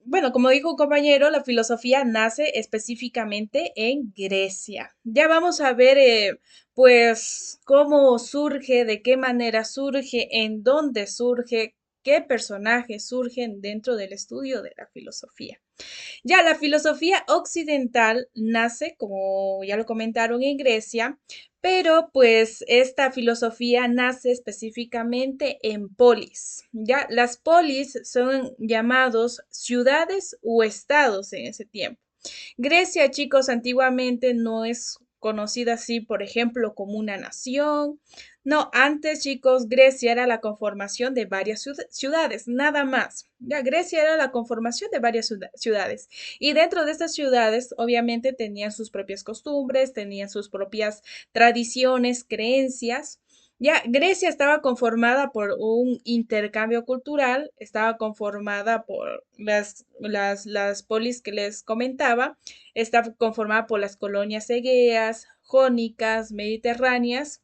bueno, como dijo un compañero, la filosofía nace específicamente en Grecia. Ya vamos a ver, pues, cómo surge, de qué manera surge, en dónde surge, qué personajes surgen dentro del estudio de la filosofía. Ya la filosofía occidental nace, como ya lo comentaron, en Grecia, pero pues esta filosofía nace específicamente en polis. Ya las polis son llamados ciudades o estados en ese tiempo. Grecia, chicos, antiguamente no es conocida así, por ejemplo, como una nación. No, antes, chicos, Grecia era la conformación de varias ciudades, nada más. Ya, Grecia era la conformación de varias ciudades. Y dentro de estas ciudades, obviamente, tenían sus propias costumbres, tenían sus propias tradiciones, creencias. Ya, Grecia estaba conformada por un intercambio cultural, estaba conformada por las polis que les comentaba, está conformada por las colonias egeas, jónicas, mediterráneas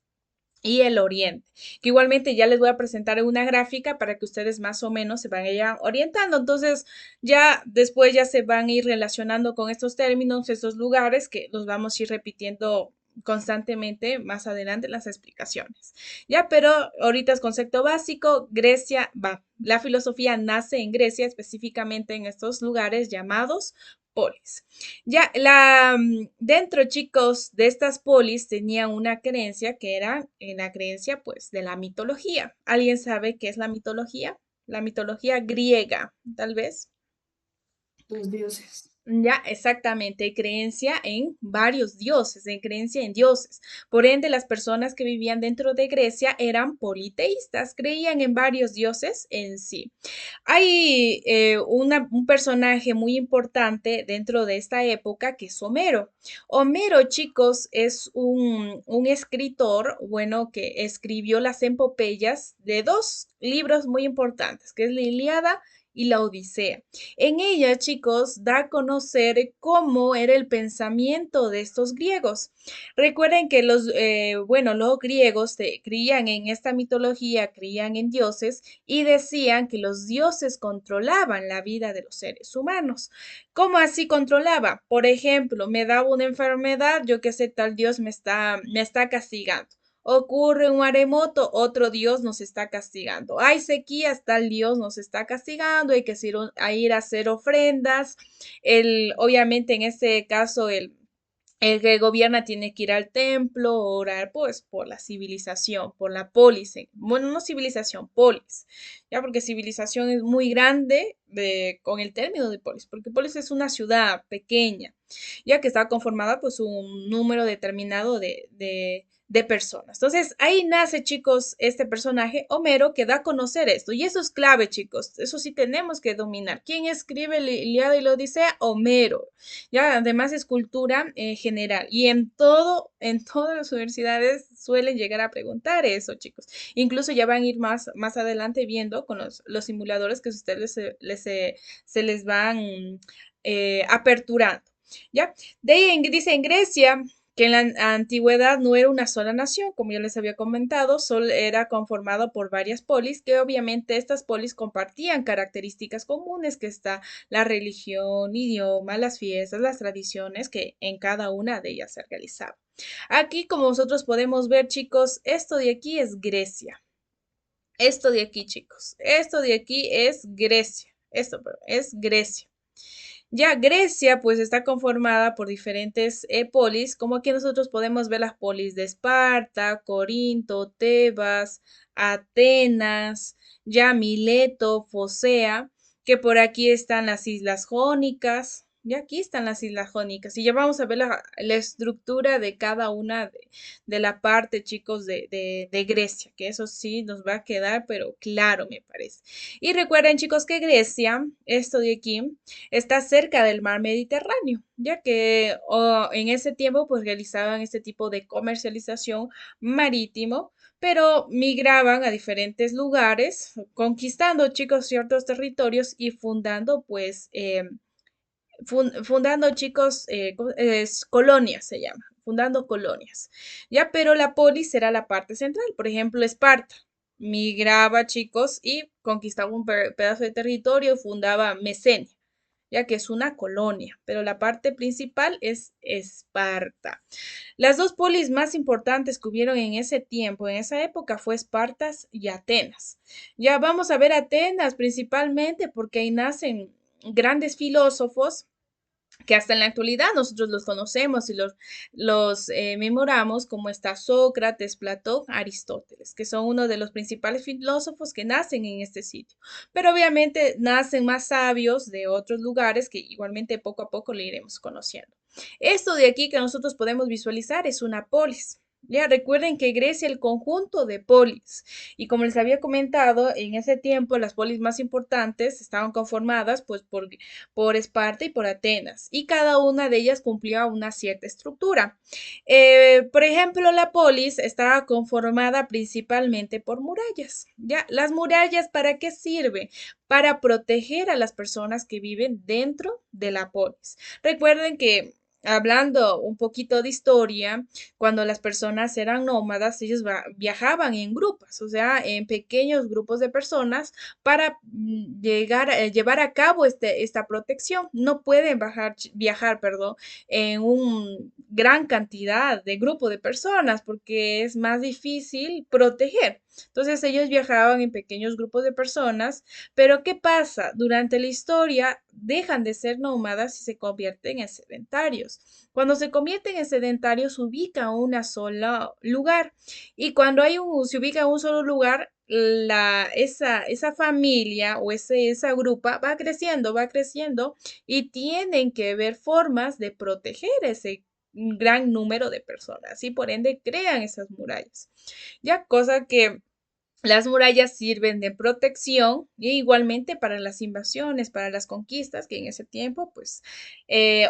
y el oriente, que igualmente ya les voy a presentar una gráfica para que ustedes más o menos se vayan orientando. Entonces, ya después ya se van a ir relacionando con estos términos, estos lugares que los vamos a ir repitiendo constantemente más adelante en las explicaciones. Ya, pero ahorita es concepto básico, Grecia va. La filosofía nace en Grecia, específicamente en estos lugares llamados polis. Ya, dentro, chicos, de estas polis tenía una creencia que era la creencia, pues, de la mitología. ¿Alguien sabe qué es la mitología? La mitología griega, tal vez. Los dioses. Ya, exactamente, creencia en varios dioses, en creencia en dioses. Por ende, las personas que vivían dentro de Grecia eran politeístas, creían en varios dioses en sí. Hay un personaje muy importante dentro de esta época que es Homero. Homero, chicos, es un escritor, bueno, que escribió las epopeyas de dos libros muy importantes, que es la Ilíada y la Odisea. En ella, chicos, da a conocer cómo era el pensamiento de estos griegos. Recuerden que bueno, los griegos creían en esta mitología, creían en dioses y decían que los dioses controlaban la vida de los seres humanos. ¿Cómo así controlaba? Por ejemplo, me daba una enfermedad, yo qué sé, tal dios me está castigando. Ocurre un maremoto, otro Dios nos está castigando. Hay sequías, tal Dios nos está castigando, hay que ir a hacer ofrendas. Obviamente en este caso, el que gobierna tiene que ir al templo, orar pues por la civilización, por la polis. Bueno, no civilización, polis. Ya porque civilización es muy grande con el término de polis, porque polis es una ciudad pequeña, ya que está conformada pues un número determinado de personas. Entonces ahí nace, chicos, este personaje, Homero, que da a conocer esto. Y eso es clave, chicos. Eso sí tenemos que dominar. ¿Quién escribe la Ilíada y la Odisea? Homero. Ya, además es cultura general y en todas las universidades suelen llegar a preguntar eso, chicos. Incluso ya van a ir más adelante viendo con los simuladores que ustedes se les van aperturando. ¿Ya? De ahí dice en Grecia que en la antigüedad no era una sola nación, como ya les había comentado, solo era conformado por varias polis, que obviamente estas polis compartían características comunes, que está la religión, idioma, las fiestas, las tradiciones que en cada una de ellas se realizaba. Aquí, como nosotros podemos ver, chicos, esto de aquí es Grecia. Esto de aquí, chicos, esto de aquí es Grecia. Esto, perdón, es Grecia. Ya Grecia pues está conformada por diferentes polis, como aquí nosotros podemos ver las polis de Esparta, Corinto, Tebas, Atenas, ya Mileto, Focea, que por aquí están las islas jónicas, ya aquí están las islas jónicas, y ya vamos a ver la estructura de cada una de la parte, chicos, de Grecia, que eso sí nos va a quedar, pero claro, me parece. Y recuerden, chicos, que Grecia, esto de aquí, está cerca del mar Mediterráneo, ya que en ese tiempo pues realizaban este tipo de comercialización marítimo, pero migraban a diferentes lugares, conquistando, chicos, ciertos territorios y fundando pues fundando, chicos, colonias se llama, fundando colonias. Ya, pero la polis era la parte central, por ejemplo, Esparta. migraba, chicos, y conquistaba un pedazo de territorio y fundaba Mesenia, ya que es una colonia, pero la parte principal es Esparta. Las dos polis más importantes que hubieron en ese tiempo, en esa época, fue Espartas y Atenas. Ya vamos a ver Atenas principalmente porque ahí nacen grandes filósofos que hasta en la actualidad nosotros los conocemos y los memoramos, como está Sócrates, Platón, Aristóteles, que son uno de los principales filósofos que nacen en este sitio. Pero obviamente nacen más sabios de otros lugares que igualmente poco a poco le iremos conociendo. Esto de aquí que nosotros podemos visualizar es una polis. Ya recuerden que Grecia es el conjunto de polis. Y como les había comentado, en ese tiempo las polis más importantes estaban conformadas pues por Esparta y por Atenas, y cada una de ellas cumplía una cierta estructura. Por ejemplo, la polis estaba conformada principalmente por murallas. ¿Ya? ¿Las murallas para qué sirven? Para proteger a las personas que viven dentro de la polis. Recuerden que hablando un poquito de historia, cuando las personas eran nómadas, ellos viajaban en grupos, o sea, en pequeños grupos de personas para llevar a cabo esta protección. No pueden viajar, perdón, en una gran cantidad de grupo de personas porque es más difícil proteger. Entonces ellos viajaban en pequeños grupos de personas, pero ¿qué pasa? Durante la historia dejan de ser nómadas y se convierten en sedentarios. Cuando se convierten en sedentarios, se ubican en un solo lugar. Y cuando se ubica en un solo lugar, esa familia o esa grupa va creciendo y tienen que ver formas de proteger ese gran número de personas y por ende crean esas murallas. Ya cosa que las murallas sirven de protección y igualmente para las invasiones, para las conquistas que en ese tiempo pues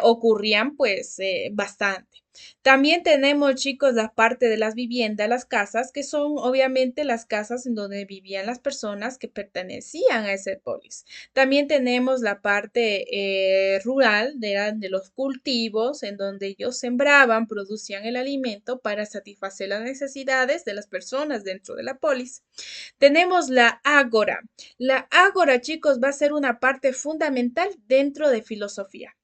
ocurrían pues bastante. También tenemos, chicos, la parte de las viviendas, las casas, que son obviamente las casas en donde vivían las personas que pertenecían a ese polis. También tenemos la parte rural de los cultivos, en donde ellos sembraban, producían el alimento para satisfacer las necesidades de las personas dentro de la polis. Tenemos la ágora. La ágora, chicos, va a ser una parte fundamental dentro de filosofía.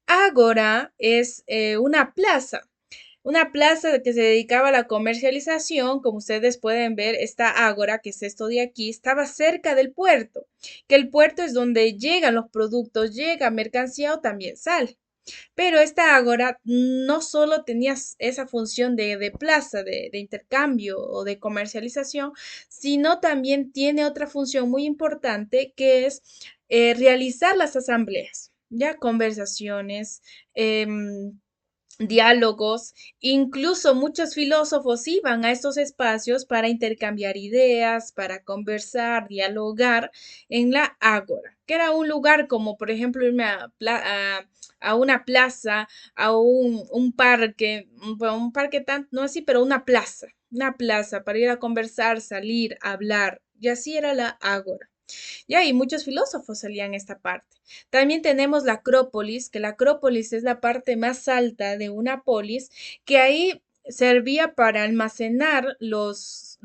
Ágora es una plaza que se dedicaba a la comercialización. Como ustedes pueden ver, esta ágora, que es esto de aquí, estaba cerca del puerto, que el puerto es donde llegan los productos, llega mercancía o también sale. Pero esta ágora no solo tenía esa función de plaza, de intercambio o de comercialización, sino también tiene otra función muy importante que es realizar las asambleas, ya conversaciones, diálogos. Incluso muchos filósofos iban a estos espacios para intercambiar ideas, para conversar, dialogar en la ágora, que era un lugar como, por ejemplo, irme a una plaza, un parque, bueno, un parque tan, no así, pero una plaza para ir a conversar, salir, hablar, y así era la ágora. Ya, y muchos filósofos salían esta parte. También tenemos la Acrópolis, que la Acrópolis es la parte más alta de una polis, que ahí servía para almacenar los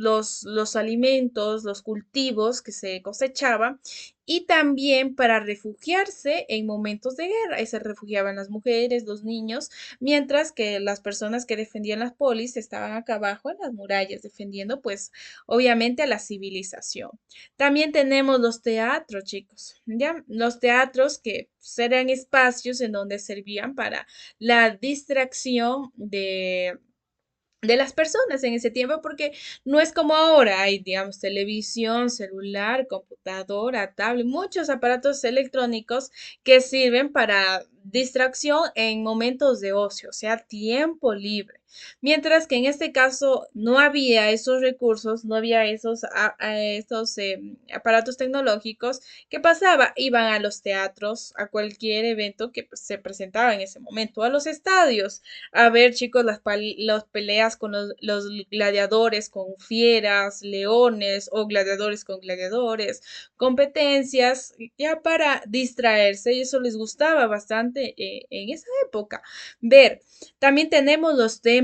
alimentos, los cultivos que se cosechaban y también para refugiarse en momentos de guerra. Ahí se refugiaban las mujeres, los niños, mientras que las personas que defendían las polis estaban acá abajo en las murallas, defendiendo pues obviamente a la civilización. También tenemos los teatros, chicos, ¿ya? Los teatros que pues, eran espacios en donde servían para la distracción de las personas en ese tiempo, porque no es como ahora, hay, digamos, televisión, celular, computadora, tablet, muchos aparatos electrónicos que sirven para distracción en momentos de ocio, o sea, tiempo libre. Mientras que en este caso no había esos recursos, no había esos aparatos tecnológicos. ¿Qué pasaba? Iban a los teatros, a cualquier evento que pues, se presentaba en ese momento, a los estadios a ver, chicos, las peleas con los gladiadores, con fieras, leones o gladiadores con gladiadores, competencias, ya para distraerse, y eso les gustaba bastante en esa época. Ver, también tenemos los templos.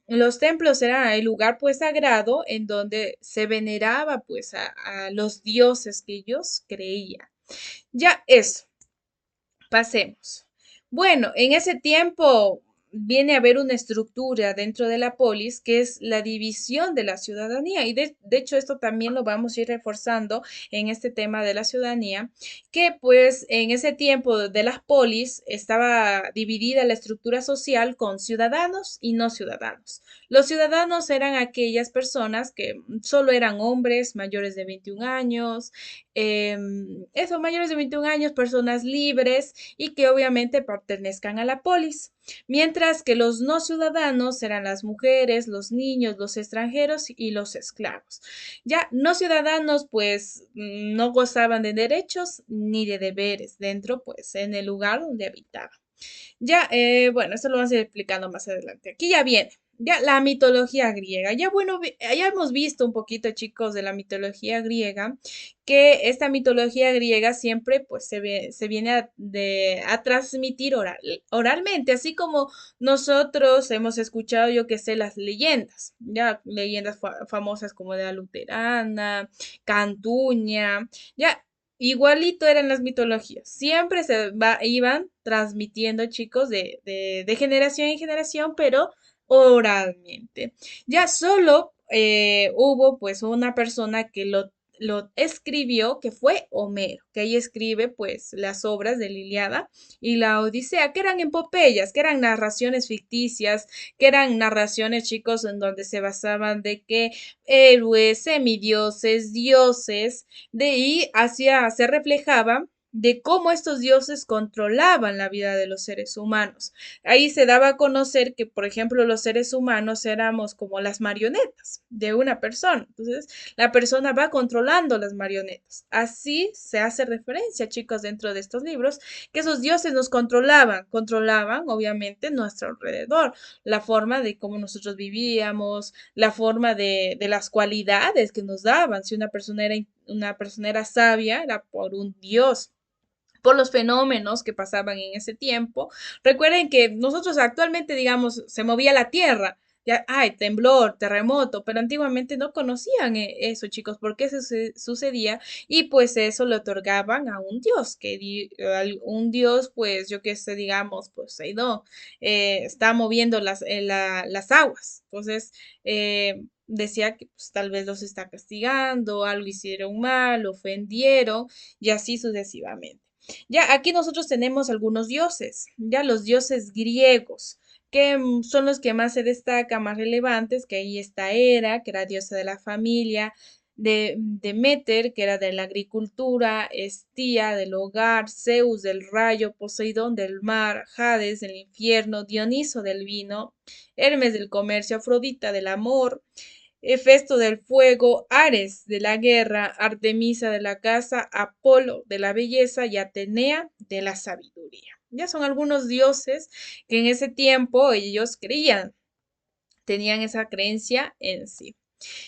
Los templos eran el lugar pues sagrado en donde se veneraba pues a los dioses que ellos creían. Ya eso. Pasemos. Bueno, en ese tiempo viene a haber una estructura dentro de la polis que es la división de la ciudadanía. Y de hecho esto también lo vamos a ir reforzando en este tema de la ciudadanía, que pues en ese tiempo de las polis estaba dividida la estructura social con ciudadanos y no ciudadanos. Los ciudadanos eran aquellas personas que solo eran hombres mayores de 21 años, eso, mayores de 21 años, personas libres y que obviamente pertenezcan a la polis, mientras que los no ciudadanos serán las mujeres, los niños, los extranjeros y los esclavos. Ya no ciudadanos pues no gozaban de derechos ni de deberes dentro pues en el lugar donde habitaban. Ya, bueno, eso lo vamos a ir explicando más adelante. Aquí ya viene. Ya la mitología griega. Ya bueno, ya hemos visto un poquito, chicos, de la mitología griega, que esta mitología griega siempre pues se viene a transmitir oralmente, así como nosotros hemos escuchado, yo que sé, las leyendas, ya leyendas famosas como de la Luterana, Cantuña, ya igualito eran las mitologías. Siempre iban transmitiendo, chicos, de generación en generación, pero oralmente. Ya solo hubo pues una persona que lo escribió, que fue Homero, que ahí escribe pues las obras de la Ilíada y la Odisea, que eran epopeyas, que eran narraciones ficticias, que eran narraciones, chicos, en donde se basaban de que héroes, semidioses, dioses, de ahí hacia, se reflejaba de cómo estos dioses controlaban la vida de los seres humanos. Ahí se daba a conocer que, por ejemplo, los seres humanos éramos como las marionetas de una persona. Entonces, la persona va controlando las marionetas. Así se hace referencia, chicos, dentro de estos libros, que esos dioses nos controlaban, obviamente, nuestro alrededor, la forma de cómo nosotros vivíamos, la forma de las cualidades que nos daban. Si una persona era sabia, era por un dios, por los fenómenos que pasaban en ese tiempo. Recuerden que nosotros actualmente, digamos, se movía la tierra, ya, ay, temblor, terremoto, pero antiguamente no conocían eso, chicos, por qué eso sucedía y pues eso le otorgaban a un dios, un dios, pues yo qué sé, digamos, pues no, está moviendo las aguas, entonces decía que pues, tal vez los está castigando, algo hicieron mal, ofendieron y así sucesivamente. Ya aquí nosotros tenemos algunos dioses, ya los dioses griegos, que son los que más se destacan, más relevantes, que ahí está Hera, que era diosa de la familia, de Demeter, que era de la agricultura, Estía del hogar, Zeus del rayo, Poseidón del mar, Hades del infierno, Dioniso del vino, Hermes del comercio, Afrodita del amor, Hefesto del fuego, Ares de la guerra, Artemisa de la caza, Apolo de la belleza y Atenea de la sabiduría. Ya son algunos dioses que en ese tiempo ellos creían, tenían esa creencia en sí.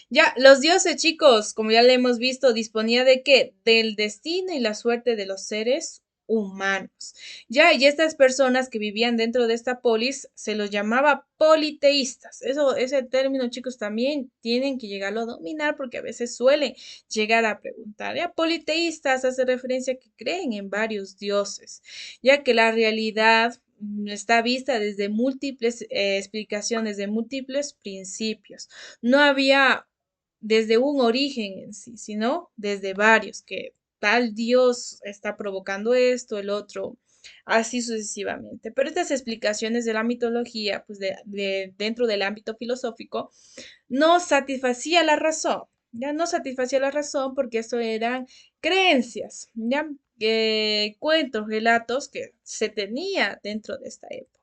Ya, los dioses, chicos, como ya le hemos visto, disponía de qué? Del destino y la suerte de los seres humanos. Ya, y estas personas que vivían dentro de esta polis se los llamaba politeístas. Eso, ese término, chicos, también tienen que llegarlo a dominar porque a veces suelen llegar a preguntar. Ya, politeístas hace referencia a que creen en varios dioses, ya que la realidad está vista desde múltiples explicaciones, de múltiples principios. No había desde un origen en sí, sino desde varios, que tal Dios está provocando esto, el otro, así sucesivamente. Pero estas explicaciones de la mitología, pues dentro del ámbito filosófico, no satisfacía la razón, ya no satisfacía la razón porque eso eran creencias, ya cuentos, relatos que se tenía dentro de esta época.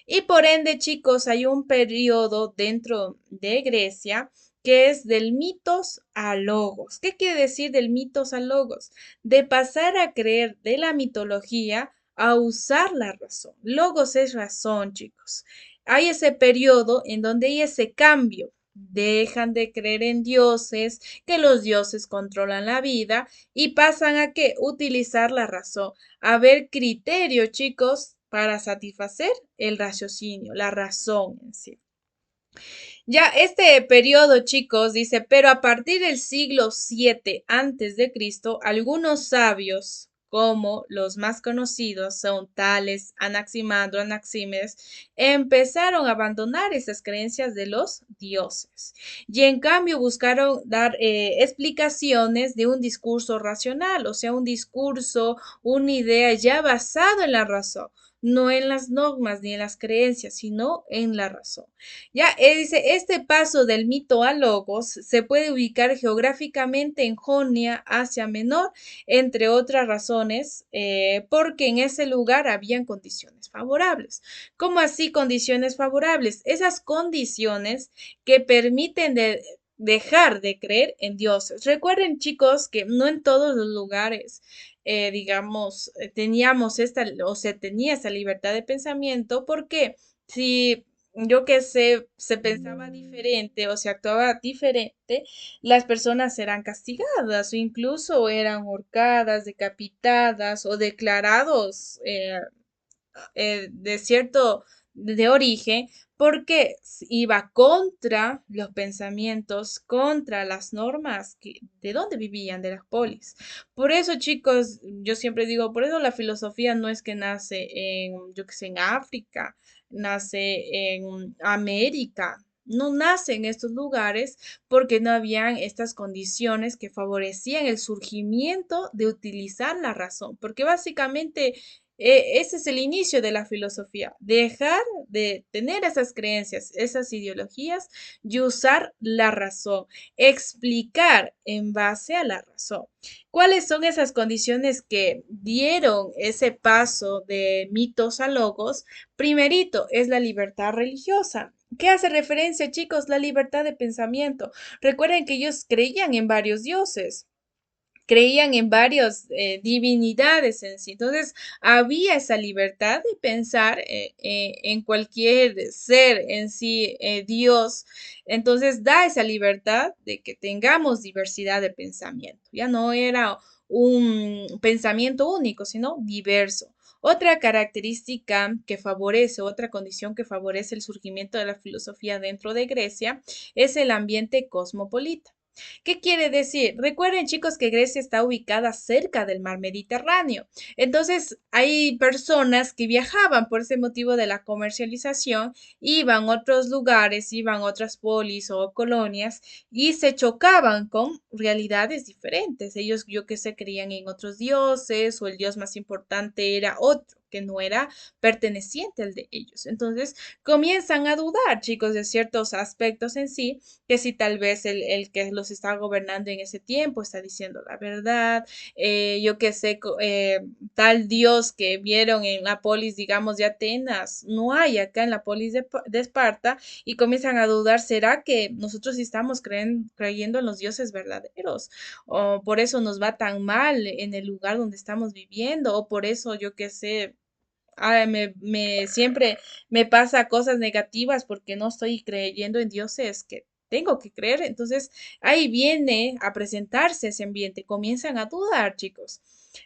Y por ende, chicos, hay un periodo dentro de Grecia que es del mitos a logos. ¿Qué quiere decir del mitos a logos? De pasar a creer de la mitología a usar la razón. Logos es razón, chicos. Hay ese periodo en donde hay ese cambio. Dejan de creer en dioses, que los dioses controlan la vida y pasan a que utilizar la razón, a ver criterio, chicos, para satisfacer el raciocinio, la razón en sí. Ya este periodo, chicos, dice, pero a partir del siglo 7 antes de Cristo, algunos sabios, como los más conocidos son Tales, Anaximandro, Anaximedes, empezaron a abandonar esas creencias de los dioses y en cambio buscaron dar explicaciones de un discurso racional, o sea, un discurso, una idea ya basado en la razón, no en las normas ni en las creencias, sino en la razón. Ya, dice, este paso del mito a logos se puede ubicar geográficamente en Jonia, Asia Menor, entre otras razones, porque en ese lugar habían condiciones favorables. ¿Cómo así condiciones favorables? Esas condiciones que permiten dejar de creer en dioses. Recuerden, chicos, que no en todos los lugares, digamos, teníamos esta, o se tenía esa libertad de pensamiento, porque si yo que sé, se pensaba diferente o se actuaba diferente, las personas eran castigadas o incluso eran ahorcadas, decapitadas o declarados de cierto de origen porque iba contra los pensamientos, contra las normas de donde vivían, de las polis. Por eso, chicos, yo siempre digo, por eso la filosofía no es que nace en, yo que sé, en África, nace en América. No nace en estos lugares porque no habían estas condiciones que favorecían el surgimiento de utilizar la razón, porque básicamente ese es el inicio de la filosofía, dejar de tener esas creencias, esas ideologías y usar la razón, explicar en base a la razón. ¿Cuáles son esas condiciones que dieron ese paso de mitos a logos? Primerito es la libertad religiosa. ¿Qué hace referencia, chicos? La libertad de pensamiento. Recuerden que ellos creían en varios dioses, creían en varias divinidades en sí. Entonces, había esa libertad de pensar en cualquier ser en sí, Dios. Entonces, da esa libertad de que tengamos diversidad de pensamiento. Ya no era un pensamiento único, sino diverso. Otra característica que favorece, otra condición que favorece el surgimiento de la filosofía dentro de Grecia es el ambiente cosmopolita. ¿Qué quiere decir? Recuerden, chicos, que Grecia está ubicada cerca del mar Mediterráneo. Entonces, hay personas que viajaban por ese motivo de la comercialización, iban a otros lugares, iban a otras polis o colonias y se chocaban con realidades diferentes. Ellos, yo que sé, creían en otros dioses o el dios más importante era otro que no era perteneciente al de ellos. Entonces, comienzan a dudar, chicos, de ciertos aspectos en sí, que si tal vez el que los está gobernando en ese tiempo está diciendo la verdad, yo qué sé, tal dios que vieron en la polis, digamos, de Atenas, no hay acá en la polis de Esparta y comienzan a dudar, ¿será que nosotros sí estamos creyendo en los dioses verdaderos? ¿O por eso nos va tan mal en el lugar donde estamos viviendo? ¿O por eso, yo qué sé, siempre me pasa cosas negativas porque no estoy creyendo en dioses que tengo que creer? Entonces ahí viene a presentarse ese ambiente, comienzan a dudar, chicos.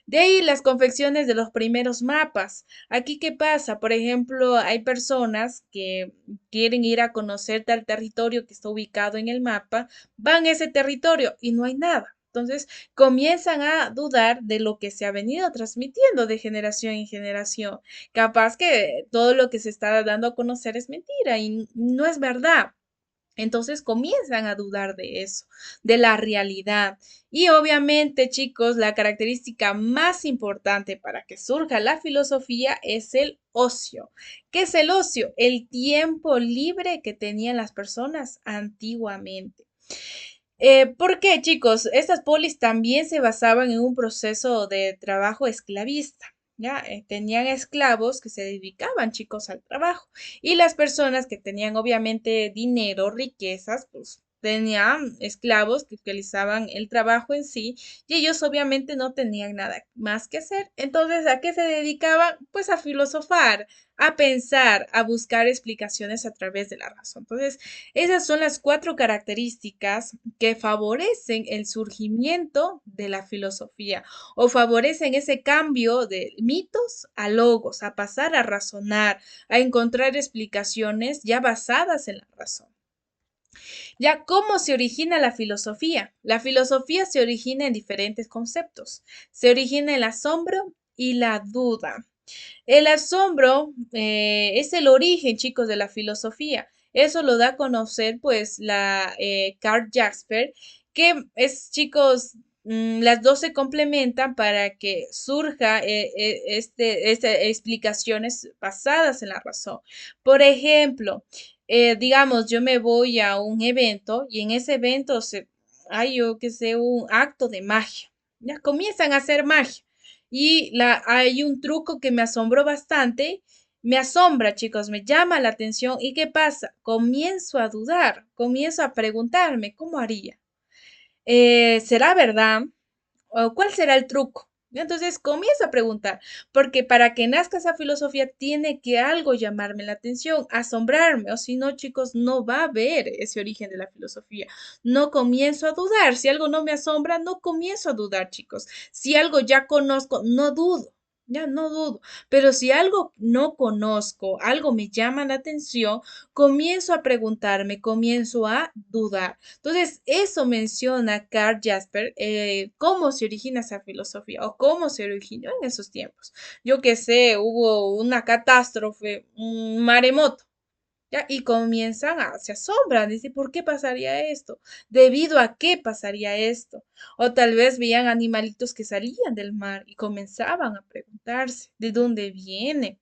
De ahí las confecciones de los primeros mapas. Aquí, ¿qué pasa? Por ejemplo, hay personas que quieren ir a conocer tal territorio que está ubicado en el mapa, van a ese territorio y no hay nada. Entonces comienzan a dudar de lo que se ha venido transmitiendo de generación en generación. Capaz que todo lo que se está dando a conocer es mentira y no es verdad. Entonces comienzan a dudar de eso, de la realidad. Y obviamente, chicos, la característica más importante para que surja la filosofía es el ocio. ¿Qué es el ocio? El tiempo libre que tenían las personas antiguamente. ¿Por qué, chicos? Estas polis también se basaban en un proceso de trabajo esclavista. Ya, tenían esclavos que se dedicaban, chicos, al trabajo. Y las personas que tenían obviamente dinero, riquezas, pues tenían esclavos que realizaban el trabajo en sí y ellos obviamente no tenían nada más que hacer. Entonces, ¿a qué se dedicaban? Pues a filosofar, a pensar, a buscar explicaciones a través de la razón. Entonces, esas son las cuatro características que favorecen el surgimiento de la filosofía o favorecen ese cambio de mitos a logos, a pasar a razonar, a encontrar explicaciones ya basadas en la razón. Ya, ¿cómo se origina la filosofía? La filosofía se origina en diferentes conceptos. Se origina en el asombro y la duda. El asombro es el origen, chicos, de la filosofía. Eso lo da a conocer, pues, la Karl Jasper, que es, chicos, las dos se complementan para que surja explicaciones basadas en la razón. Por ejemplo, digamos, yo me voy a un evento y en ese evento hay, yo que sé, un acto de magia. Ya comienzan a hacer magia. Y hay un truco que me asombró bastante. Me asombra, chicos, me llama la atención. ¿Y qué pasa? Comienzo a dudar, comienzo a preguntarme, ¿cómo haría? ¿Será verdad? ¿O cuál será el truco? Entonces comienzo a preguntar, porque para que nazca esa filosofía tiene que algo llamarme la atención, asombrarme, o si no, chicos, no va a haber ese origen de la filosofía. No comienzo a dudar. Si algo no me asombra, no comienzo a dudar, chicos. Si algo ya conozco, no dudo. Ya no dudo, pero si algo no conozco, algo me llama la atención, comienzo a preguntarme, comienzo a dudar. Entonces, eso menciona Karl Jasper, cómo se origina esa filosofía o cómo se originó en esos tiempos. Yo que sé, hubo una catástrofe, un maremoto. ¿Ya? Y se asombran, dicen, ¿por qué pasaría esto? ¿Debido a qué pasaría esto? O tal vez veían animalitos que salían del mar y comenzaban a preguntarse, ¿de dónde viene?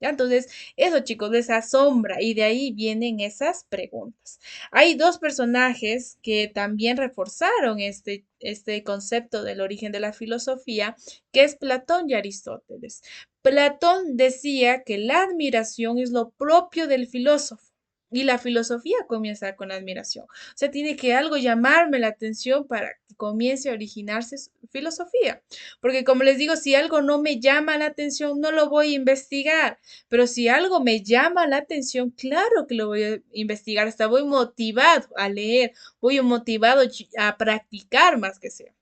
¿Ya? Entonces, eso, chicos, les asombra y de ahí vienen esas preguntas. Hay dos personajes que también reforzaron este concepto del origen de la filosofía, que es Platón y Aristóteles. Platón decía que la admiración es lo propio del filósofo. Y la filosofía comienza con la admiración. O sea, tiene que algo llamarme la atención para que comience a originarse filosofía. Porque como les digo, si algo no me llama la atención, no lo voy a investigar. Pero si algo me llama la atención, claro que lo voy a investigar. Hasta voy motivado a leer, voy motivado a practicar más que sea.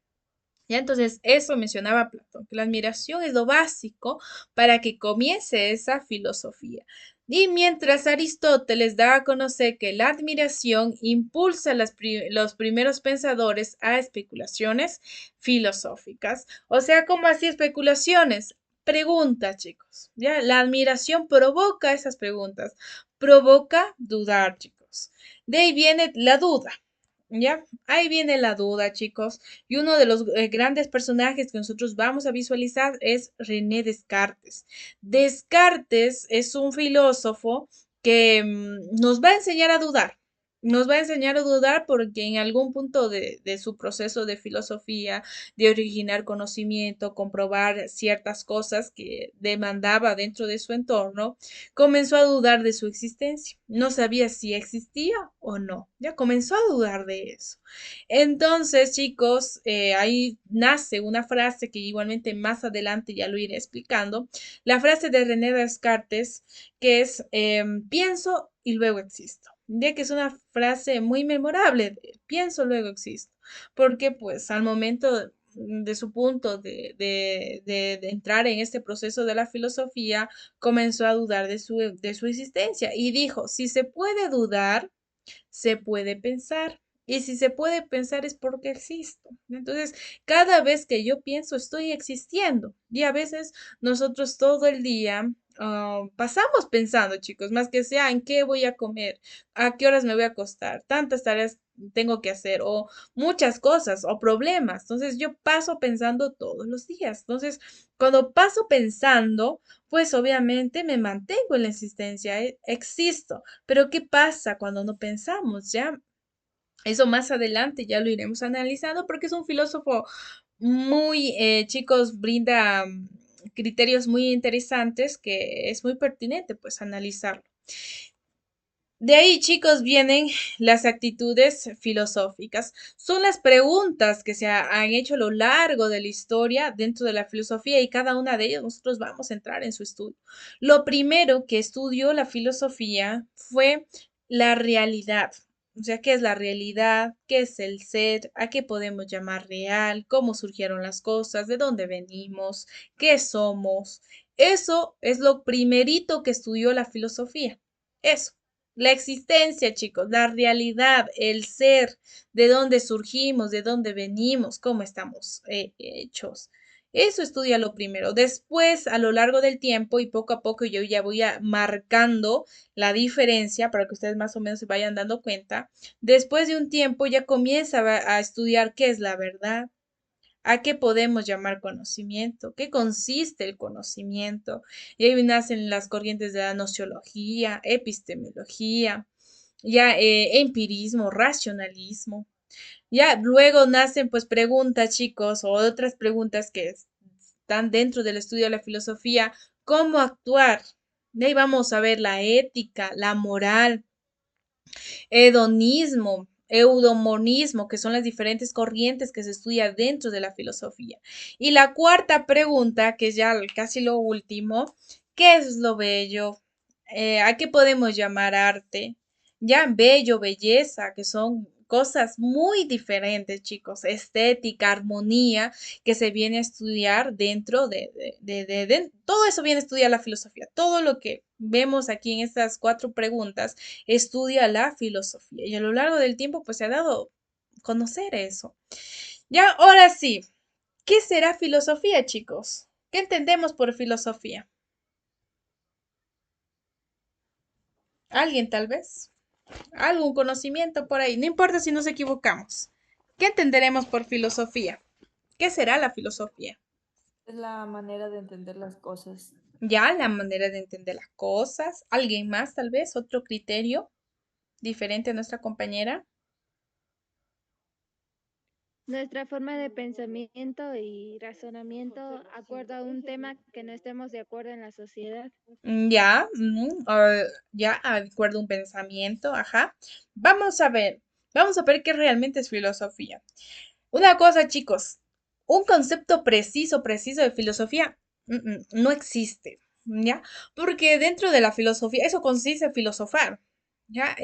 ¿Ya? Entonces, eso mencionaba Platón, que la admiración es lo básico para que comience esa filosofía. Y mientras Aristóteles da a conocer que la admiración impulsa a los primeros pensadores a especulaciones filosóficas. O sea, ¿cómo así especulaciones? Preguntas, chicos. ¿Ya? La admiración provoca esas preguntas, provoca dudar, chicos. De ahí viene la duda. ¿Ya? Ahí viene la duda, chicos. Y uno de los grandes personajes que nosotros vamos a visualizar es René Descartes. Descartes es un filósofo que nos va a enseñar a dudar. Nos va a enseñar a dudar porque en algún punto de su proceso de filosofía, de originar conocimiento, comprobar ciertas cosas que demandaba dentro de su entorno, comenzó a dudar de su existencia. No sabía si existía o no. Ya comenzó a dudar de eso. Entonces, chicos, ahí nace una frase que igualmente más adelante ya lo iré explicando. La frase de René Descartes, que es pienso y luego existo. Ya que es una frase muy memorable, de, pienso, luego existo. Porque pues al momento de su punto de entrar en este proceso de la filosofía, comenzó a dudar de su existencia y dijo, si se puede dudar, se puede pensar. Y si se puede pensar es porque existo. Entonces, cada vez que yo pienso, estoy existiendo. Y a veces nosotros todo el día pasamos pensando, chicos, más que sea en qué voy a comer, a qué horas me voy a acostar, tantas tareas tengo que hacer o muchas cosas o problemas. Entonces, yo paso pensando todos los días. Entonces, cuando paso pensando, pues obviamente me mantengo en la existencia, existo. Pero ¿qué pasa cuando no pensamos? Ya, eso más adelante ya lo iremos analizando porque es un filósofo muy, chicos, brinda criterios muy interesantes que es muy pertinente pues analizarlo. De ahí, chicos, vienen las actitudes filosóficas. Son las preguntas que se han hecho a lo largo de la historia dentro de la filosofía y cada una de ellas nosotros vamos a entrar en su estudio. Lo primero que estudió la filosofía fue la realidad. O sea, ¿qué es la realidad? ¿Qué es el ser? ¿A qué podemos llamar real? ¿Cómo surgieron las cosas? ¿De dónde venimos? ¿Qué somos? Eso es lo primerito que estudió la filosofía. Eso. La existencia, chicos, la realidad, el ser, de dónde surgimos, de dónde venimos, cómo estamos hechos. Eso estudia lo primero. Después, a lo largo del tiempo y poco a poco, yo ya voy marcando la diferencia para que ustedes más o menos se vayan dando cuenta. Después de un tiempo, ya comienza a estudiar qué es la verdad, a qué podemos llamar conocimiento, qué consiste el conocimiento. Y ahí nacen las corrientes de la nociología, epistemología, ya empirismo, racionalismo. Ya luego nacen pues preguntas, chicos, o otras preguntas que están dentro del estudio de la filosofía, cómo actuar. De ahí vamos a ver la ética, la moral, hedonismo, eudemonismo, que son las diferentes corrientes que se estudia dentro de la filosofía. Y la cuarta pregunta, que es ya casi lo último, ¿qué es lo bello? ¿A qué podemos llamar arte? Ya bello, belleza, que son cosas muy diferentes, chicos. Estética, armonía, que se viene a estudiar dentro todo eso viene a estudiar la filosofía. Todo lo que vemos aquí en estas cuatro preguntas estudia la filosofía y a lo largo del tiempo pues se ha dado a conocer eso. Ya, ahora sí, ¿qué será filosofía, chicos? ¿Qué entendemos por filosofía? ¿Alguien tal vez? ¿Algún conocimiento por ahí? No importa si nos equivocamos. ¿Qué entenderemos por filosofía? ¿Qué será la filosofía? Es la manera de entender las cosas. Ya, la manera de entender las cosas. ¿Alguien más tal vez? ¿Otro criterio diferente a nuestra compañera? Nuestra forma de pensamiento y razonamiento acuerdo a un tema que no estemos de acuerdo en la sociedad. Ya, ya, acuerdo un pensamiento, ajá. Vamos a ver, vamos a ver qué realmente es filosofía. Una cosa, chicos, un concepto preciso de filosofía no existe, ¿ya? Porque dentro de la filosofía, eso consiste en filosofar, ¿ya?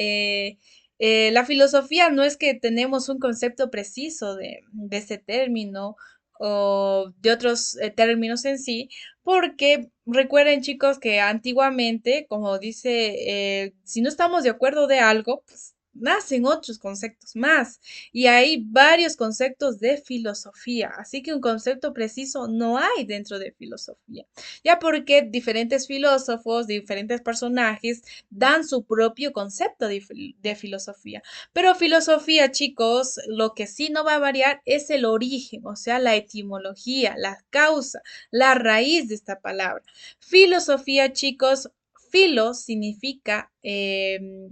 La filosofía no es que tenemos un concepto preciso de ese término o de otros términos en sí, porque recuerden, chicos, que antiguamente, como dice, si no estamos de acuerdo de algo, pues nacen otros conceptos más. Y hay varios conceptos de filosofía, así que un concepto preciso no hay dentro de filosofía, ya porque diferentes filósofos, diferentes personajes dan su propio concepto de filosofía. Pero filosofía, chicos, lo que sí no va a variar es el origen, o sea, la etimología, la causa, la raíz de esta palabra. Filosofía, chicos, filo significa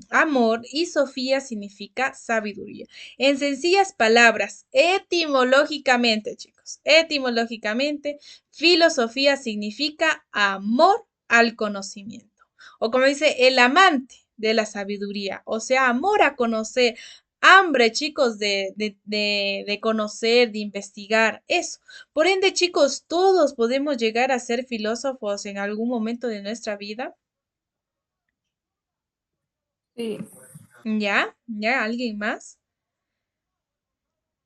amor y sofía significa sabiduría. En sencillas palabras, etimológicamente, chicos, etimológicamente, filosofía significa amor al conocimiento. O como dice, el amante de la sabiduría, o sea, amor a conocer, hambre, chicos, de conocer, de investigar, eso. Por ende, chicos, todos podemos llegar a ser filósofos en algún momento de nuestra vida. Sí, ¿Ya? ¿Ya? ¿Alguien más?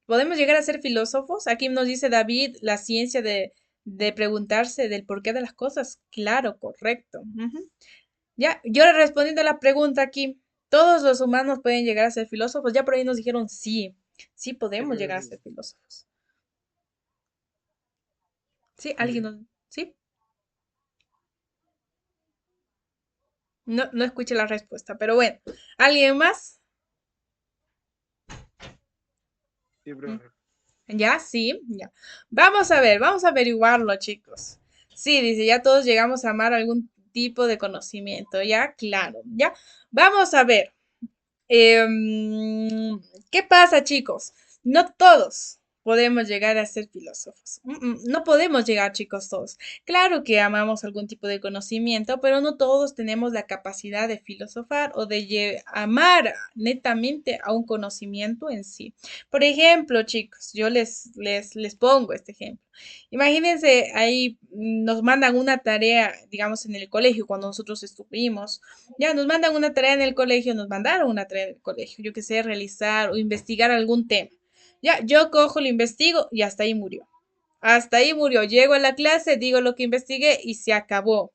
¿Podemos llegar a ser filósofos? Aquí nos dice David, la ciencia de preguntarse del porqué de las cosas. Claro, correcto. Ujú. Ya, yo respondiendo a la pregunta aquí, ¿todos los humanos pueden llegar a ser filósofos? Ya por ahí nos dijeron sí, sí podemos llegar a ser filósofos. Sí, alguien nos... Sí, no escuché la respuesta, pero bueno, ¿alguien más? Sí, Mm, profe. ya, sí, ya. Vamos a ver, vamos a averiguarlo, chicos. Sí, dice, ya todos llegamos a amar algún tipo de conocimiento, ya, claro, ya. Vamos a ver. ¿Qué pasa, chicos? No todos podemos llegar a ser filósofos. No podemos llegar, chicos, todos. Claro que amamos algún tipo de conocimiento, pero no todos tenemos la capacidad de filosofar o de amar netamente a un conocimiento en sí. Por ejemplo, chicos, yo les pongo este ejemplo. Imagínense, ahí nos mandan una tarea, digamos, en el colegio, cuando nosotros estuvimos. Ya nos mandan una tarea en el colegio, nos mandaron una tarea en el colegio, yo que sé, realizar o investigar algún tema. Ya, yo cojo, lo investigo y hasta ahí murió. Hasta ahí murió. Llego a la clase, digo lo que investigué y se acabó.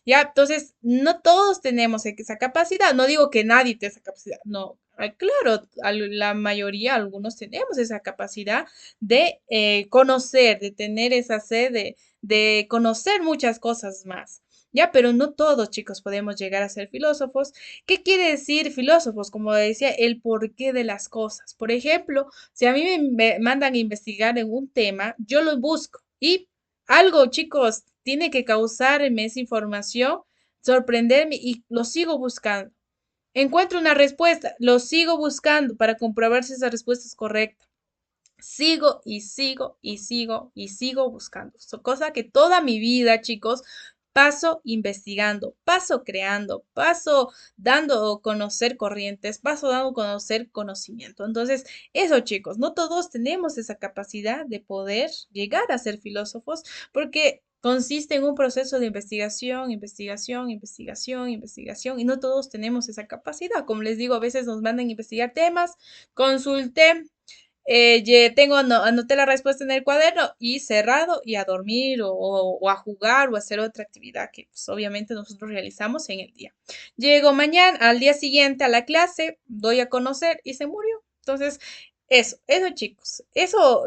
Ya, entonces, no todos tenemos esa capacidad. No digo que nadie tenga esa capacidad. No, claro, la mayoría, algunos tenemos esa capacidad de conocer, de tener esa sed de conocer muchas cosas más. Ya, pero no todos, chicos, podemos llegar a ser filósofos. ¿Qué quiere decir filósofos? Como decía, el porqué de las cosas. Por ejemplo, si a mí me mandan a investigar en un tema, yo lo busco y algo, chicos, tiene que causarme esa información, sorprenderme y lo sigo buscando. Encuentro una respuesta, lo sigo buscando para comprobar si esa respuesta es correcta. Sigo y sigo y sigo y sigo buscando. Cosa que toda mi vida, chicos, paso investigando, paso creando, paso dando a conocer corrientes, paso dando a conocer conocimiento. Entonces, eso, chicos, no todos tenemos esa capacidad de poder llegar a ser filósofos porque consiste en un proceso de investigación, investigación, investigación, investigación, y no todos tenemos esa capacidad. Como les digo, a veces nos mandan a investigar temas, consulté, anoté la respuesta en el cuaderno y cerrado y a dormir o a jugar o a hacer otra actividad que pues, obviamente nosotros realizamos en el día. Llego mañana, al día siguiente a la clase, doy a conocer y se murió. Entonces, eso chicos, eso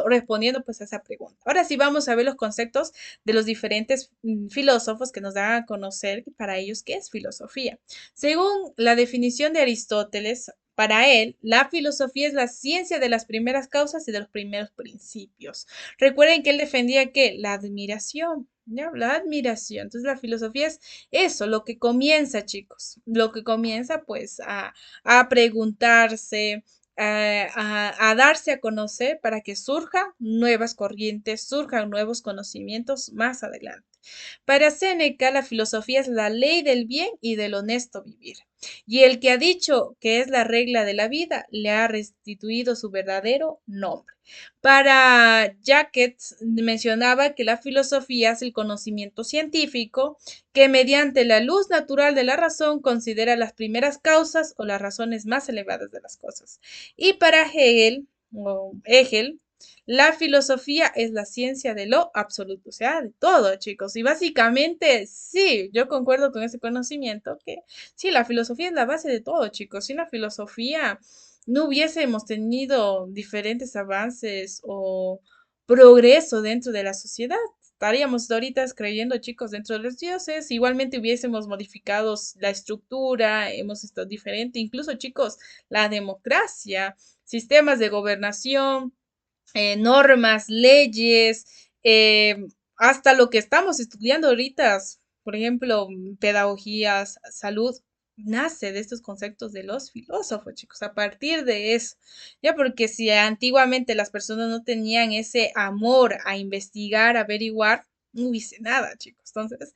respondiendo pues a esa pregunta. Ahora sí vamos a ver los conceptos de los diferentes filósofos que nos dan a conocer para ellos qué es filosofía. Según la definición de Aristóteles, para él, la filosofía es la ciencia de las primeras causas y de los primeros principios. Recuerden que él defendía que la admiración, ¿ya? La admiración. Entonces, la filosofía es eso, lo que comienza, chicos, lo que comienza pues a preguntarse, a darse a conocer para que surjan nuevas corrientes, surjan nuevos conocimientos más adelante. Para Séneca, la filosofía es la ley del bien y del honesto vivir. Y el que ha dicho que es la regla de la vida, le ha restituido su verdadero nombre. Para Jacques mencionaba que la filosofía es el conocimiento científico que mediante la luz natural de la razón considera las primeras causas o las razones más elevadas de las cosas. Y para Hegel, la filosofía es la ciencia de lo absoluto, o sea, de todo, chicos. Y básicamente, sí, yo concuerdo con ese conocimiento que sí, la filosofía es la base de todo, chicos. Sin la filosofía no hubiésemos tenido diferentes avances o progreso dentro de la sociedad. Estaríamos ahorita creyendo, chicos, dentro de los dioses. Igualmente hubiésemos modificado la estructura, hemos estado diferente. Incluso, chicos, la democracia, sistemas de gobernación, normas, leyes, hasta lo que estamos estudiando ahorita, por ejemplo, pedagogías, salud, nace de estos conceptos de los filósofos, chicos, a partir de eso, ya porque si antiguamente las personas no tenían ese amor a investigar, a averiguar, no hubiese nada, chicos. Entonces,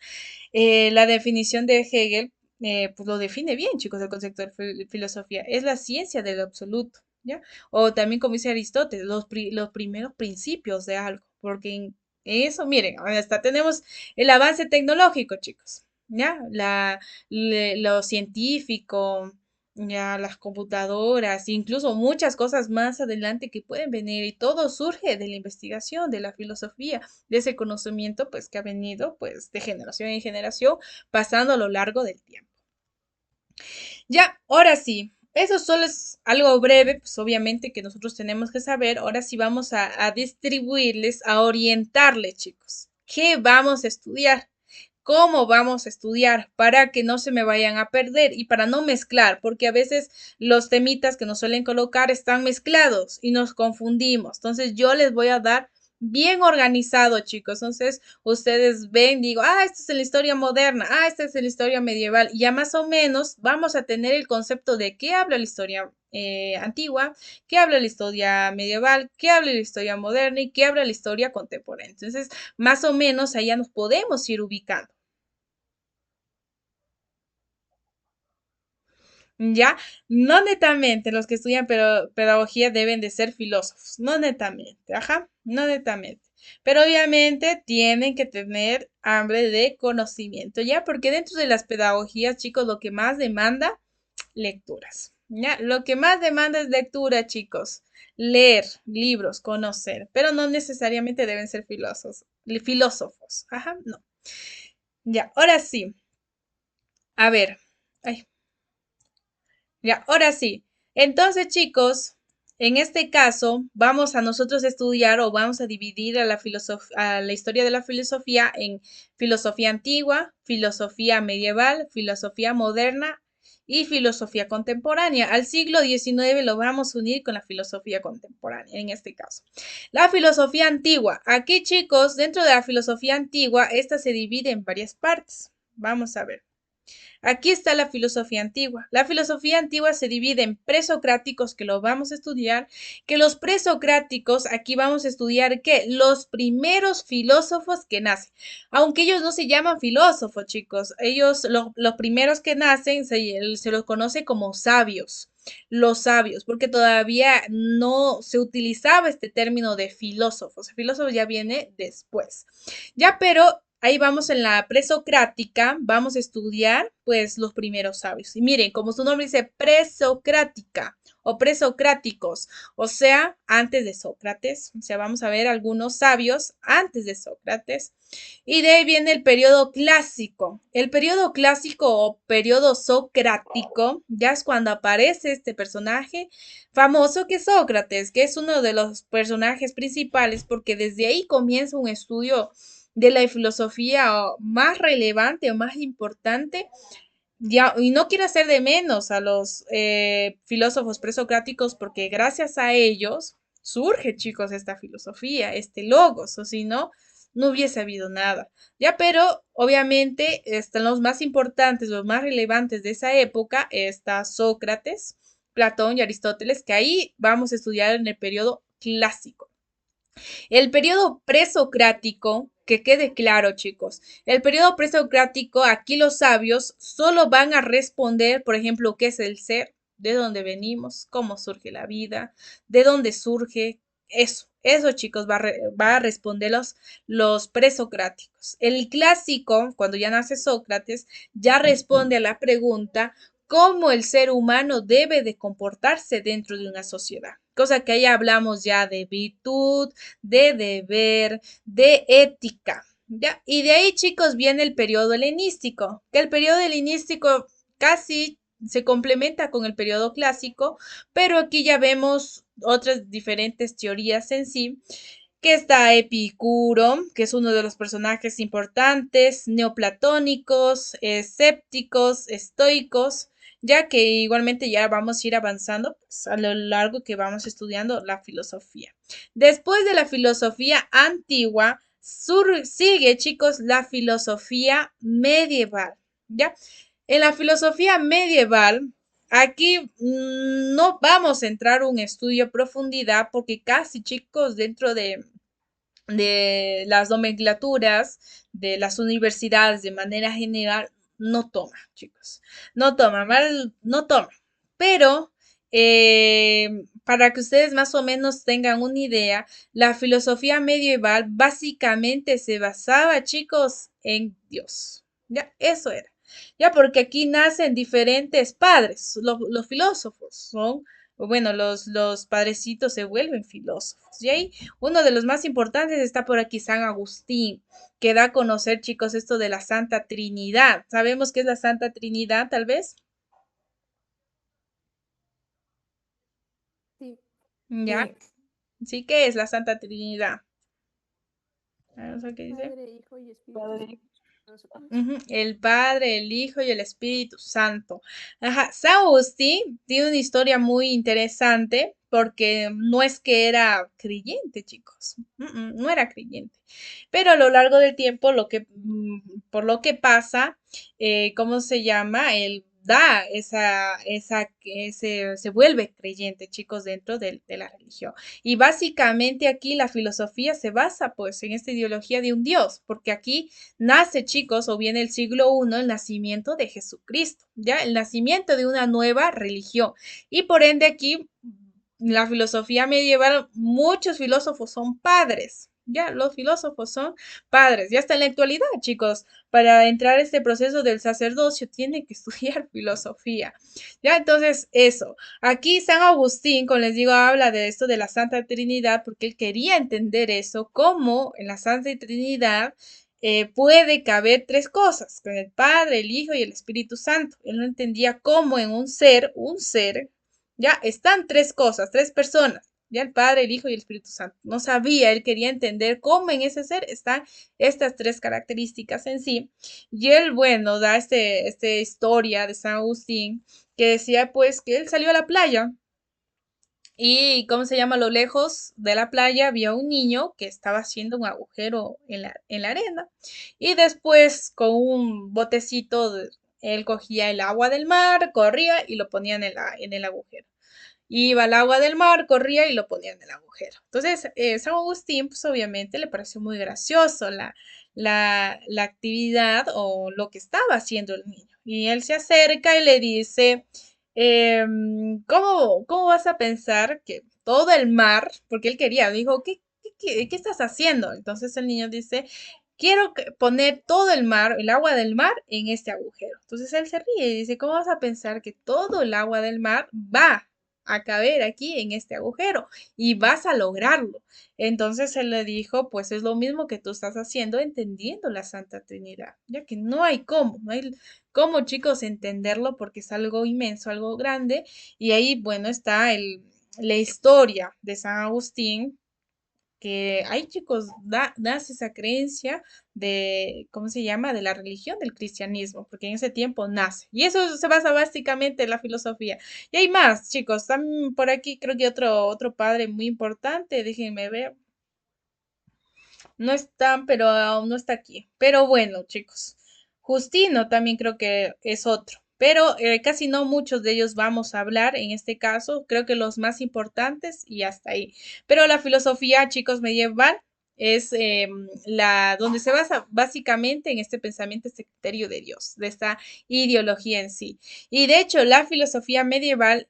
la definición de Hegel, pues lo define bien, chicos, el concepto de filosofía. Es la ciencia del absoluto, ¿ya? O también, como dice Aristóteles, los primeros principios de algo, porque en eso, miren, hasta tenemos el avance tecnológico, chicos, ¿ya? Lo científico, ya las computadoras, incluso muchas cosas más adelante que pueden venir y todo surge de la investigación, de la filosofía, de ese conocimiento pues que ha venido pues de generación en generación pasando a lo largo del tiempo. Ya, ahora sí, eso solo es algo breve, pues obviamente que nosotros tenemos que saber. Ahora sí vamos a distribuirles, a orientarles, chicos. ¿Qué vamos a estudiar? ¿Cómo vamos a estudiar? Para que no se me vayan a perder y para no mezclar, porque a veces los temitas que nos suelen colocar están mezclados y nos confundimos. Entonces yo les voy a dar bien organizado, chicos. Entonces, ustedes ven, digo, esta es la historia moderna, esta es la historia medieval. Y ya más o menos vamos a tener el concepto de qué habla la historia antigua, qué habla la historia medieval, qué habla la historia moderna y qué habla la historia contemporánea. Entonces, más o menos allá nos podemos ir ubicando. Ya, no netamente los que estudian pedagogía deben de ser filósofos, no netamente, ajá, no netamente. Pero obviamente tienen que tener hambre de conocimiento, ya, porque dentro de las pedagogías, chicos, lo que más demanda, lecturas, ya, lo que más demanda es lectura, chicos, leer libros, conocer, pero no necesariamente deben ser filósofos, ajá, no. Ya, ahora sí. A ver. Ay, ya, ahora sí. Entonces, chicos, en este caso vamos a nosotros estudiar o vamos a dividir a la historia de la filosofía en filosofía antigua, filosofía medieval, filosofía moderna y filosofía contemporánea. Al siglo XIX lo vamos a unir con la filosofía contemporánea, en este caso. La filosofía antigua. Aquí, chicos, dentro de la filosofía antigua, esta se divide en varias partes. Vamos a ver. Aquí está la filosofía antigua. La filosofía antigua se divide en presocráticos, que lo vamos a estudiar, que los presocráticos, aquí vamos a estudiar que los primeros filósofos que nacen, aunque ellos no se llaman filósofos, chicos, ellos, los primeros que nacen, se los conoce como sabios. Los sabios, porque todavía no se utilizaba este término de filósofos. El filósofo ya viene después. Ya, pero ahí vamos en la presocrática, vamos a estudiar pues los primeros sabios. Y miren, como su nombre dice, presocrática o presocráticos, o sea, antes de Sócrates. O sea, vamos a ver algunos sabios antes de Sócrates. Y de ahí viene el periodo clásico. El periodo clásico o periodo socrático ya es cuando aparece este personaje famoso que es Sócrates, que es uno de los personajes principales porque desde ahí comienza un estudio de la filosofía más relevante o más importante. Ya, y no quiero hacer de menos a los filósofos presocráticos porque gracias a ellos surge, chicos, esta filosofía, este logos, o si no, no hubiese habido nada. Ya, pero obviamente están los más importantes, los más relevantes de esa época, está Sócrates, Platón y Aristóteles, que ahí vamos a estudiar en el periodo clásico. El periodo presocrático, que quede claro, chicos, el periodo presocrático, aquí los sabios solo van a responder, por ejemplo, qué es el ser, de dónde venimos, cómo surge la vida, de dónde surge, eso, chicos, va a responder los presocráticos. El clásico, cuando ya nace Sócrates, ya responde a la pregunta cómo el ser humano debe de comportarse dentro de una sociedad. Cosa que ahí hablamos ya de virtud, de deber, de ética. ¿Ya? Y de ahí, chicos, viene el periodo helenístico, que el periodo helenístico casi se complementa con el periodo clásico, pero aquí ya vemos otras diferentes teorías en sí, que está Epicuro, que es uno de los personajes importantes, neoplatónicos, escépticos, estoicos, ya que igualmente ya vamos a ir avanzando pues, a lo largo que vamos estudiando la filosofía. Después de la filosofía antigua, sigue, chicos, la filosofía medieval, ¿ya? En la filosofía medieval, aquí no vamos a entrar a un estudio a profundidad porque casi, chicos, dentro de las nomenclaturas de las universidades de manera general, no toma, chicos. No toma, mal, no toma. Pero para que ustedes más o menos tengan una idea, la filosofía medieval básicamente se basaba, chicos, en Dios. Ya, eso era. Ya, porque aquí nacen diferentes padres. Los filósofos son, bueno, los padrecitos se vuelven filósofos. Y ahí uno de los más importantes está por aquí San Agustín, que da a conocer, chicos, esto de la Santa Trinidad. ¿Sabemos qué es la Santa Trinidad, tal vez? Sí, ¿Ya? sí. Sí, ¿qué es la Santa Trinidad? Vamos a ver qué dice. Padre, Hijo y Espíritu Santo. No sé cómo es. Ujú, el Padre, el Hijo y el Espíritu Santo. Ajá, San Agustín tiene una historia muy interesante porque no es que era creyente, chicos. No era creyente. Pero a lo largo del tiempo, por lo que pasa, ¿cómo se llama? Él da se vuelve creyente, chicos, dentro de la religión. Y básicamente aquí la filosofía se basa, pues, en esta ideología de un Dios, porque aquí nace, chicos, o viene el siglo I, el nacimiento de Jesucristo, ¿ya? El nacimiento de una nueva religión. Y por ende aquí, la filosofía medieval, muchos filósofos son padres. Ya, los filósofos son padres. Ya hasta en la actualidad, chicos, para entrar a este proceso del sacerdocio tienen que estudiar filosofía. Ya, entonces, eso. Aquí San Agustín, como les digo, habla de esto de la Santa Trinidad porque él quería entender eso, cómo en la Santa Trinidad puede caber tres cosas, con el Padre, el Hijo y el Espíritu Santo. Él no entendía cómo en un ser, ya están tres cosas, tres personas, ya el Padre, el Hijo y el Espíritu Santo. No sabía, él quería entender cómo en ese ser están estas tres características en sí. Y él, bueno, da esta historia de San Agustín que decía pues que él salió a la playa y, ¿cómo se llama? A lo lejos de la playa había un niño que estaba haciendo un agujero en la arena. Y después, con un botecito, él cogía el agua del mar, corría y lo ponía en el agujero. Iba al agua del mar, corría y lo ponía en el agujero. Entonces, San Agustín, pues obviamente le pareció muy gracioso la actividad o lo que estaba haciendo el niño. Y él se acerca y le dice, ¿cómo vas a pensar que todo el mar, porque él quería, dijo, ¿qué estás haciendo? Entonces el niño dice, quiero poner todo el mar, el agua del mar, en este agujero. Entonces él se ríe y dice, ¿cómo vas a pensar que todo el agua del mar va a caber aquí en este agujero y vas a lograrlo? Entonces él le dijo, pues es lo mismo que tú estás haciendo entendiendo la Santa Trinidad, ya que no hay cómo, chicos, entenderlo porque es algo inmenso, algo grande. Y ahí, bueno, está la historia de San Agustín, que hay, chicos, nace esa creencia de, ¿cómo se llama? De la religión del cristianismo, porque en ese tiempo nace. Y eso se basa básicamente en la filosofía. Y hay más, chicos, están por aquí creo que otro padre muy importante, déjenme ver. No están, pero aún no está aquí. Pero bueno, chicos. Justino también creo que es otro. Pero casi no muchos de ellos vamos a hablar en este caso. Creo que los más importantes y hasta ahí. Pero la filosofía, chicos, medieval es la donde se basa básicamente en este pensamiento, este criterio de Dios, de esta ideología en sí. Y de hecho, la filosofía medieval,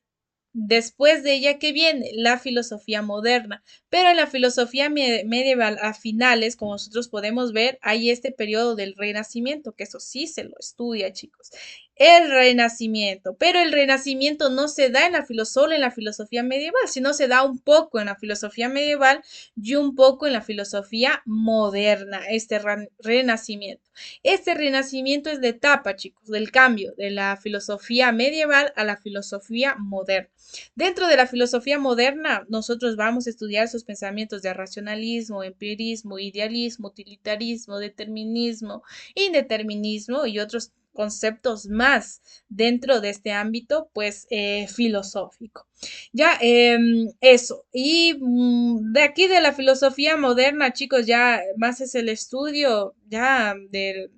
después de ella, ¿qué viene? La filosofía moderna. Pero en la filosofía medieval, a finales, como nosotros podemos ver, hay este periodo del Renacimiento, que eso sí se lo estudia, chicos. El Renacimiento, pero el Renacimiento no se da en solo en la filosofía medieval, sino se da un poco en la filosofía medieval y un poco en la filosofía moderna, este Renacimiento. Este Renacimiento es la etapa, chicos, del cambio de la filosofía medieval a la filosofía moderna. Dentro de la filosofía moderna, nosotros vamos a estudiar sus pensamientos de racionalismo, empirismo, idealismo, utilitarismo, determinismo, indeterminismo y otros conceptos más dentro de este ámbito, pues filosófico. Ya, eso. Y de aquí de la filosofía moderna, chicos, ya más es el estudio ya de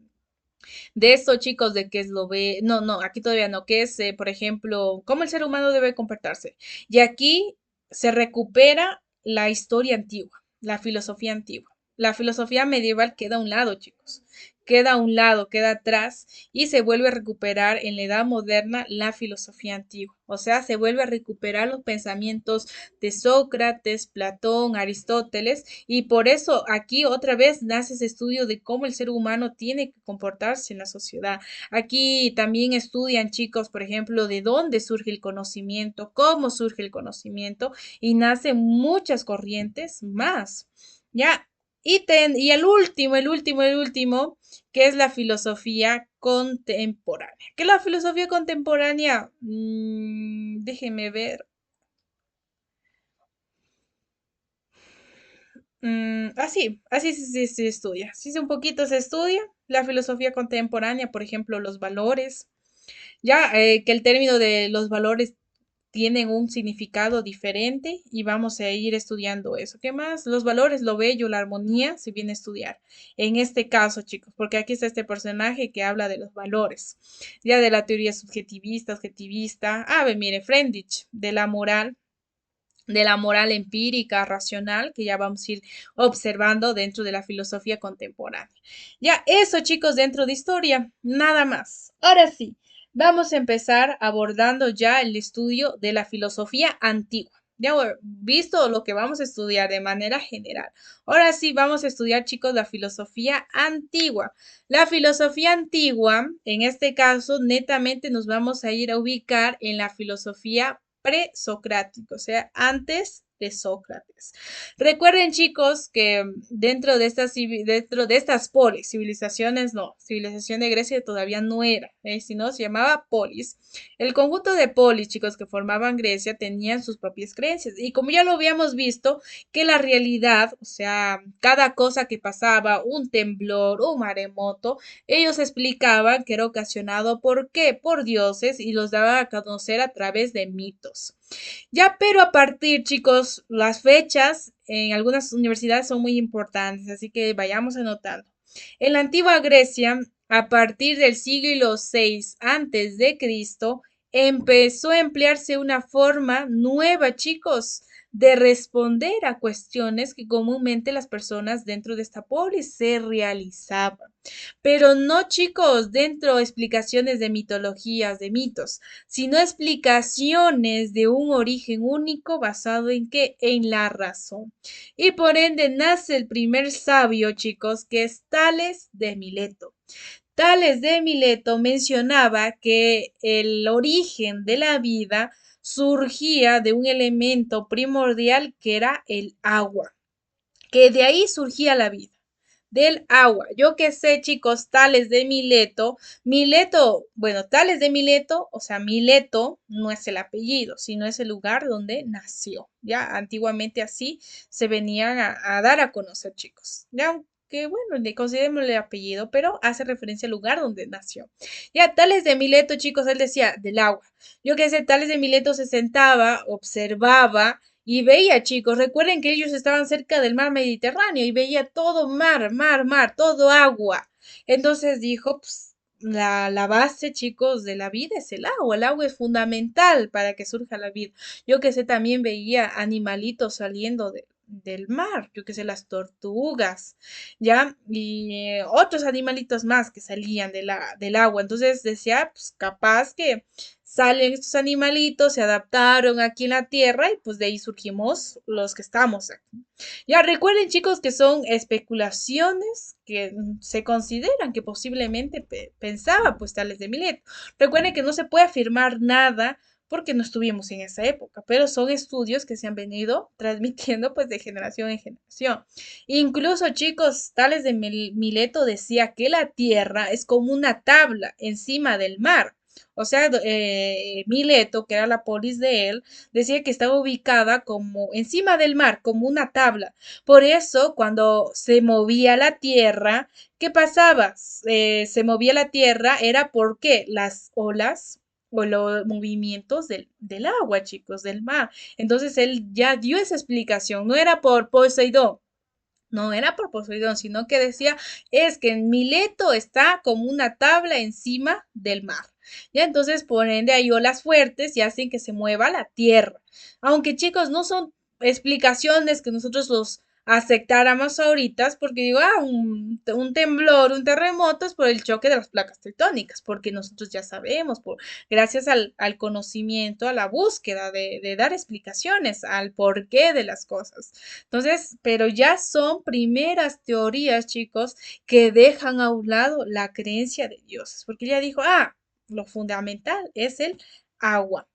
esto, chicos, de qué es lo ve, no, aquí todavía no, que es, por ejemplo, cómo el ser humano debe comportarse. Y aquí se recupera la historia antigua, la filosofía antigua. La filosofía medieval queda a un lado, chicos. Queda a un lado, queda atrás y se vuelve a recuperar en la edad moderna la filosofía antigua. O sea, se vuelve a recuperar los pensamientos de Sócrates, Platón, Aristóteles, y por eso aquí otra vez nace ese estudio de cómo el ser humano tiene que comportarse en la sociedad. Aquí también estudian, chicos, por ejemplo, de dónde surge el conocimiento, cómo surge el conocimiento, y nacen muchas corrientes más. Ya, y el último, que es la filosofía contemporánea. ¿Qué es la filosofía contemporánea? Déjenme ver. Así se estudia. Sí, un poquito se estudia la filosofía contemporánea, por ejemplo, los valores. Ya que el término de los valores tienen un significado diferente y vamos a ir estudiando eso. ¿Qué más? Los valores, lo bello, la armonía, se viene a estudiar. En este caso, chicos, porque aquí está este personaje que habla de los valores, ya de la teoría subjetivista, objetivista. Mire, Friedrich, de la moral empírica, racional, que ya vamos a ir observando dentro de la filosofía contemporánea. Ya, eso, chicos, dentro de historia, nada más. Ahora sí, vamos a empezar abordando ya el estudio de la filosofía antigua. Ya visto lo que vamos a estudiar de manera general. Ahora sí, vamos a estudiar, chicos, la filosofía antigua. La filosofía antigua, en este caso, netamente nos vamos a ir a ubicar en la filosofía presocrático, o sea, antes de Sócrates. Recuerden, chicos, que dentro de estas polis, civilizaciones no, civilización de Grecia todavía no era, sino se llamaba polis. El conjunto de polis, chicos, que formaban Grecia tenían sus propias creencias. Y como ya lo habíamos visto, que la realidad, o sea, cada cosa que pasaba, un temblor, un maremoto, ellos explicaban que era ocasionado por qué, por dioses y los daban a conocer a través de mitos. Ya, pero a partir, chicos, las fechas en algunas universidades son muy importantes, así que vayamos anotando. En la antigua Grecia, a partir del siglo VI antes de Cristo, empezó a emplearse una forma nueva, chicos, de responder a cuestiones que comúnmente las personas dentro de esta polis se realizaban. Pero no, chicos, dentro de explicaciones de mitologías, de mitos, sino explicaciones de un origen único basado en qué? En la razón. Y por ende nace el primer sabio, chicos, que es Tales de Mileto. Tales de Mileto mencionaba que el origen de la vida surgía de un elemento primordial que era el agua, que de ahí surgía la vida, del agua. Yo que sé, chicos, Tales de Mileto, Mileto, bueno, Tales de Mileto, o sea, Mileto no es el apellido, sino es el lugar donde nació. Ya antiguamente así se venían a dar a conocer, chicos. Ya que bueno, le consideremos el apellido, pero hace referencia al lugar donde nació. Ya, Tales de Mileto, chicos, él decía del agua. Yo que sé, Tales de Mileto se sentaba, observaba y veía, chicos, recuerden que ellos estaban cerca del mar Mediterráneo y veía todo mar, mar, mar, todo agua. Entonces dijo, pues, la base, chicos, de la vida es el agua es fundamental para que surja la vida. Yo que sé, también veía animalitos saliendo del mar, yo que sé, las tortugas, ¿ya? Y otros animalitos más que salían del agua. Entonces decía, pues capaz que salen estos animalitos, se adaptaron aquí en la Tierra y pues de ahí surgimos los que estamos aquí. Ya recuerden, chicos, que son especulaciones que se consideran que posiblemente pensaba pues Tales de Mileto. Recuerden que no se puede afirmar nada porque no estuvimos en esa época, pero son estudios que se han venido transmitiendo pues de generación en generación. Incluso, chicos, Tales de Mileto decía que la Tierra es como una tabla encima del mar. O sea, Mileto, que era la polis de él, decía que estaba ubicada como encima del mar, como una tabla. Por eso, cuando se movía la tierra, ¿qué pasaba? Se movía la tierra, era porque las olas o los movimientos del agua, chicos, del mar. Entonces él ya dio esa explicación, no era por Poseidón, no era por Poseidón, sino que decía, es que en Mileto está como una tabla encima del mar. Ya entonces, por ende, hay olas fuertes y hacen que se mueva la tierra. Aunque chicos, no son explicaciones que nosotros los aceptáramos ahorita, porque digo, un temblor, un terremoto es por el choque de las placas tectónicas, porque nosotros ya sabemos, gracias al conocimiento, a la búsqueda de dar explicaciones al porqué de las cosas. Entonces, pero ya son primeras teorías, chicos, que dejan a un lado la creencia de dioses, porque ya dijo, lo fundamental es el agua.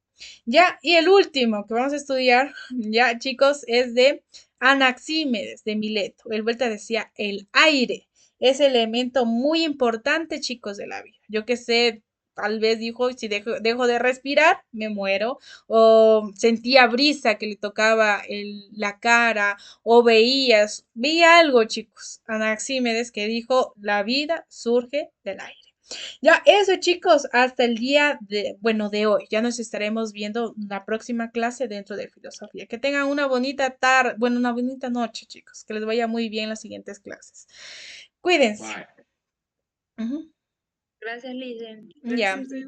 Ya, y el último que vamos a estudiar, ya chicos, es de Anaxímedes de Mileto. Él vuelta decía, el aire es elemento muy importante, chicos, de la vida. Yo que sé, tal vez dijo, si dejo de respirar, me muero. O sentía brisa que le tocaba la cara, o veía algo, chicos. Anaxímedes que dijo, la vida surge del aire. Ya, eso chicos, hasta el día de hoy. Ya nos estaremos viendo la próxima clase dentro de filosofía. Que tengan una bonita tarde, bueno, una bonita noche, chicos. Que les vaya muy bien las siguientes clases. Cuídense. Bye. Ujú. Gracias, Lizen. Ya.